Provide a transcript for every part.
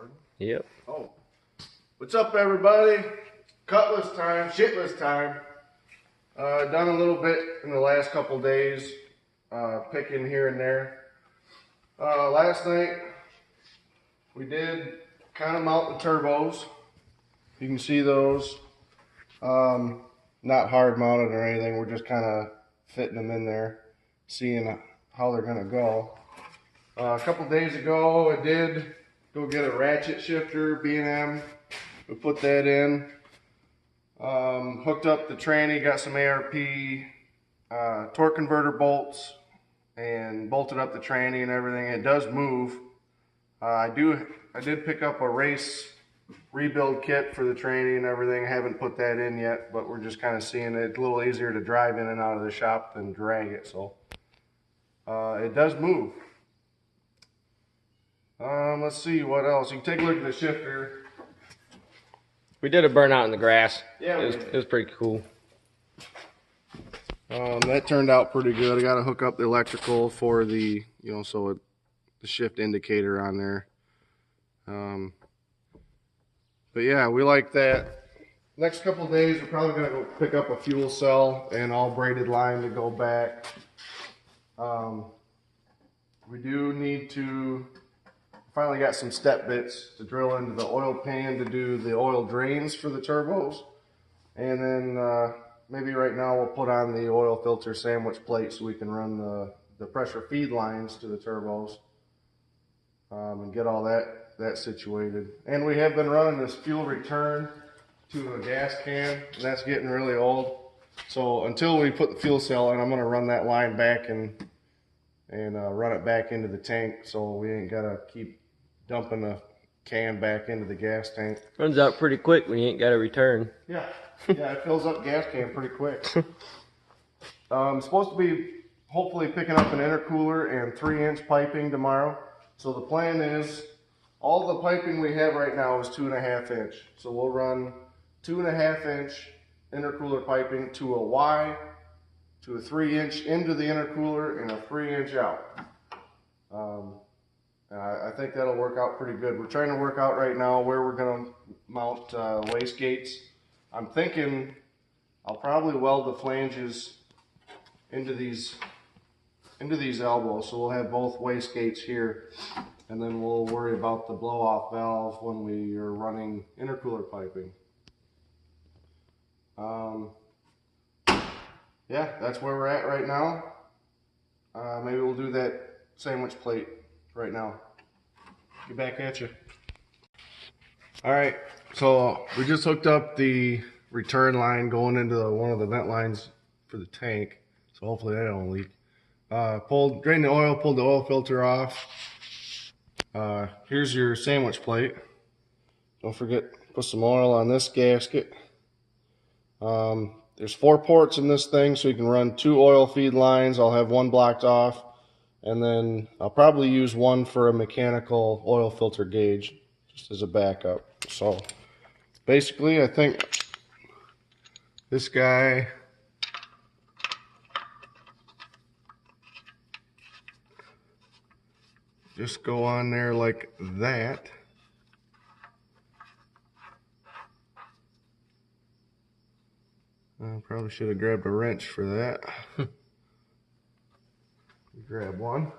recording? Yep. Oh. What's up, everybody? Cutlass time, shitless time. Done a little bit in the last couple days, picking here and there. Last night, we did kind of mount the turbos. You can see those. Not hard mounted or anything. We're just kind of fitting them in there, seeing how they're going to go. A couple days ago, I did go get a ratchet shifter, B&M. We put that in. Hooked up the tranny, got some ARP torque converter bolts, and bolted up the tranny and everything. It does move. I did pick up a race rebuild kit for the tranny and everything. I haven't put that in yet, but we're just kind of seeing it. It's a little easier to drive in and out of the shop than drag it, so it does move. Let's see what else. You can take a look at the shifter. We did a burnout in the grass. Yeah, it was pretty cool. That turned out pretty good. I got to hook up the electrical for the, the shift indicator on there. But yeah, we like that. Next couple of days, we're probably going to go pick up a fuel cell and all braided line to go back. We do need to, finally got some step bits to drill into the oil pan to do the oil drains for the turbos. And then maybe right now we'll put on the oil filter sandwich plate so we can run the pressure feed lines to the turbos and get all that situated. And we have been running this fuel return to a gas can, and that's getting really old. So until we put the fuel cell in, I'm going to run that line back and run it back into the tank, so we ain't got to keep dumping the can back into the gas tank. Runs out pretty quick when you ain't got to return. Yeah, it fills up gas can pretty quick. I'm supposed to be hopefully picking up an intercooler and 3-inch piping tomorrow. So the plan is, all the piping we have right now is 2.5 inch. So we'll run 2.5 inch intercooler piping to a Y, to a 3-inch into the intercooler, and a 3-inch out. I think that'll work out pretty good. We're trying to work out right now where we're going to mount wastegates. I'm thinking I'll probably weld the flanges into these elbows, so we'll have both wastegates here, and then we'll worry about the blow-off valve when we are running intercooler piping. Yeah, that's where we're at right now. Maybe we'll do that sandwich plate right now. Get back at you. Alright, so we just hooked up the return line going into one of the vent lines for the tank, so hopefully that don't leak. Drained the oil, pulled the oil filter off. Here's your sandwich plate. Don't forget, put some oil on this gasket. There's 4 ports in this thing, so you can run 2 oil feed lines. I'll have one blocked off, and then I'll probably use one for a mechanical oil filter gauge, just as a backup. So basically, I think this guy just go on there like that. I probably should have grabbed a wrench for that. Grab one.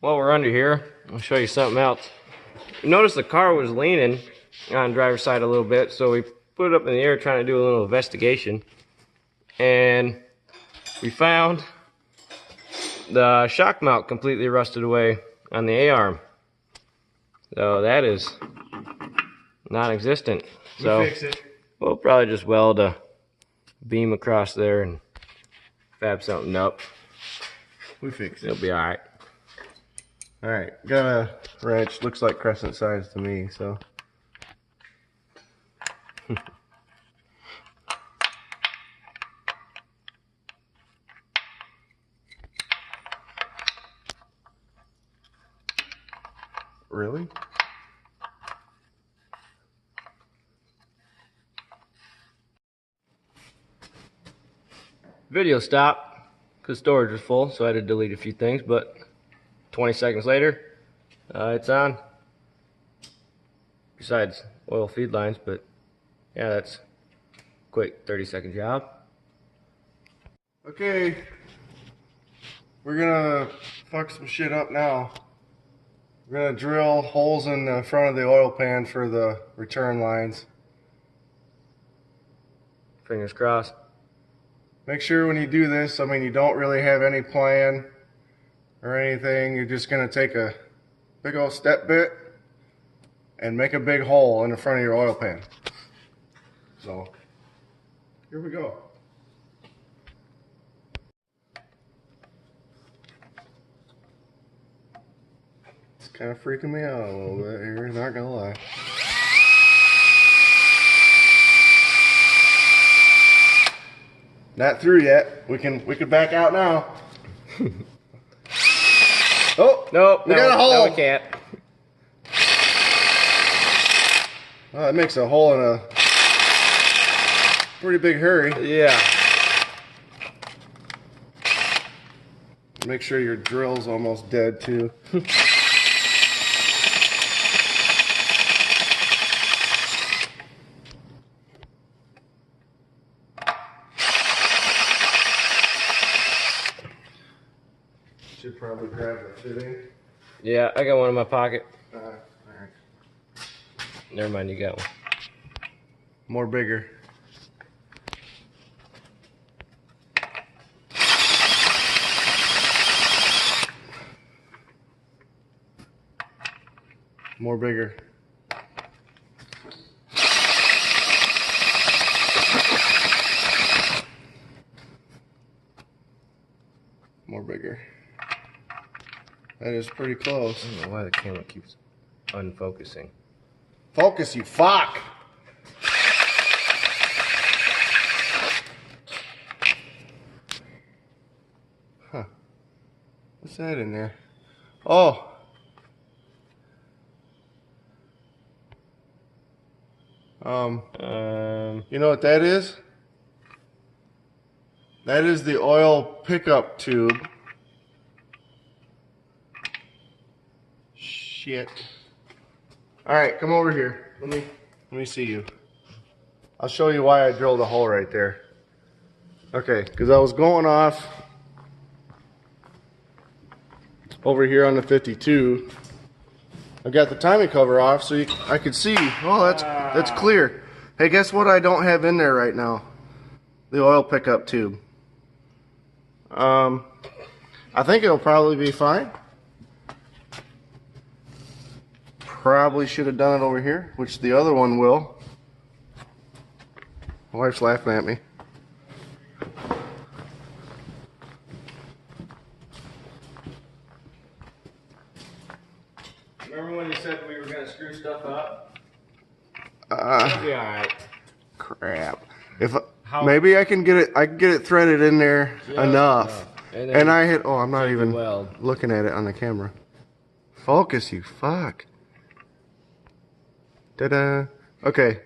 While we're under here, I'll show you something else. You notice the car was leaning on the driver's side a little bit, so we put it up in the air trying to do a little investigation. And we found the shock mount completely rusted away on the A-arm. So that is non-existent. So We'll fix it. We'll probably just weld a beam across there and fab something up. We fix it. It'll be alright. Alright, got a wrench. Looks like crescent size to me, so. Really? Video stopped because storage was full, so I had to delete a few things, but 20 seconds later, It's on. Besides oil feed lines, but yeah, that's a quick 30-second job. Okay, we're gonna fuck some shit up now. We're gonna drill holes in the front of the oil pan for the return lines. Fingers crossed. Make sure when you do this, I mean, you don't really have any plan or anything. You're just gonna take a big old step bit and make a big hole in the front of your oil pan. So, here we go. It's kind of freaking me out a little bit here, not gonna lie. Not through yet. We can back out now. Oh Nope, we got a hole. No, we can't. Well, that makes a hole in a pretty big hurry. Yeah. Make sure your drill's almost dead too. Should probably grab the fitting. Yeah, I got one in my pocket. Alright. Never mind, you got one. More bigger. More bigger. More bigger. That is pretty close. I don't know why the camera keeps unfocusing. Focus, you fuck! Huh. What's that in there? Oh! You know what that is? That is the oil pickup tube. Shit. Alright, come over here. Let me see you. I'll show you why I drilled a hole right there. Okay, because I was going off over here on the 52. I got the timing cover off so I could see. Oh, that's clear. Hey, guess what I don't have in there right now? The oil pickup tube. I think it'll probably be fine. Probably should have done it over here, which the other one will. My wife's laughing at me. Remember when you said we were going to screw stuff up? Yeah. Alright. Crap. If maybe I can get it threaded in there enough. And I hit. Oh, I'm not even looking at it on the camera. Focus, you fuck. Ta-da. Okay.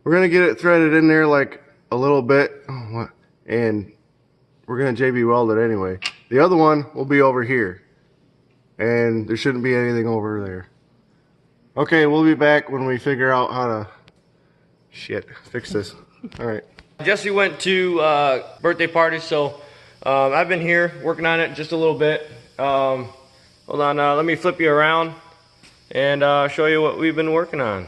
We're gonna get it threaded in there like a little bit. Oh, what? And we're gonna JB weld it anyway. The other one will be over here. And there shouldn't be anything over there. Okay, we'll be back when we figure out how to fix this. Alright. Jesse went to birthday party, so I've been here working on it just a little bit. Hold on, let me flip you around and show you what we've been working on.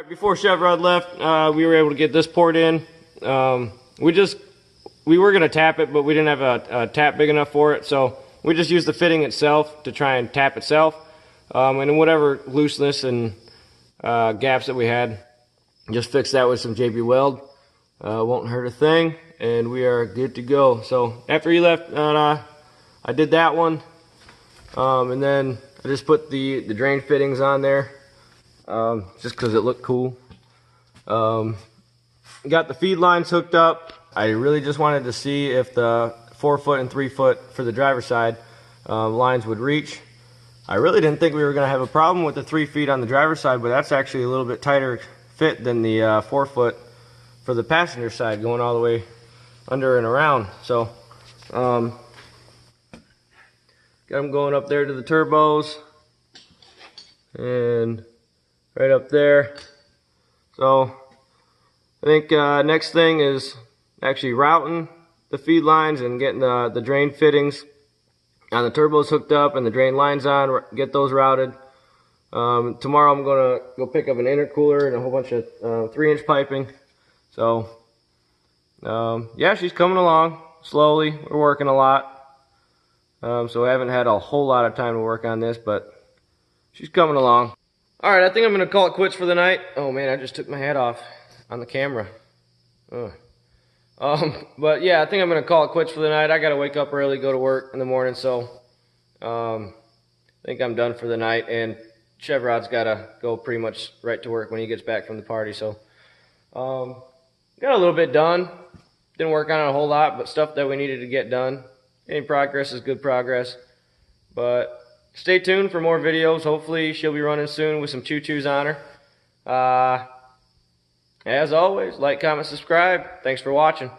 Before ChevRod left, we were able to get this poured in. We were gonna tap it, but we didn't have a tap big enough for it, so we just used the fitting itself to try and tap itself. And whatever looseness and gaps that we had, just fix that with some JB weld. Won't hurt a thing, and we are good to go. So after he left, I did that one, and then I just put the drain fittings on there, just because it looked cool. Got the feed lines hooked up. I really just wanted to see if the 4-foot and 3-foot for the driver's side lines would reach. I really didn't think we were going to have a problem with the 3 feet on the driver's side, but that's actually a little bit tighter fit than the 4-foot for the passenger side, going all the way under and around. So got them going up there to the turbos. and right up there. So I think next thing is actually routing the feed lines and getting the drain fittings on the turbos hooked up and the drain lines on, get those routed. Tomorrow I'm gonna go pick up an intercooler and a whole bunch of 3-inch piping. So yeah, she's coming along slowly. We're working a lot. So I haven't had a whole lot of time to work on this, but she's coming along. Alright, I think I'm gonna call it quits for the night. Oh man, I just took my hat off on the camera. But yeah, I think I'm gonna call it quits for the night. I gotta wake up early, go to work in the morning, so I think I'm done for the night. And ChevRod's gotta go pretty much right to work when he gets back from the party. So got a little bit done. Didn't work on it a whole lot, but stuff that we needed to get done. Any progress is good progress. But stay tuned for more videos. Hopefully she'll be running soon with some choo-choos on her. As always, like, comment, subscribe. Thanks for watching.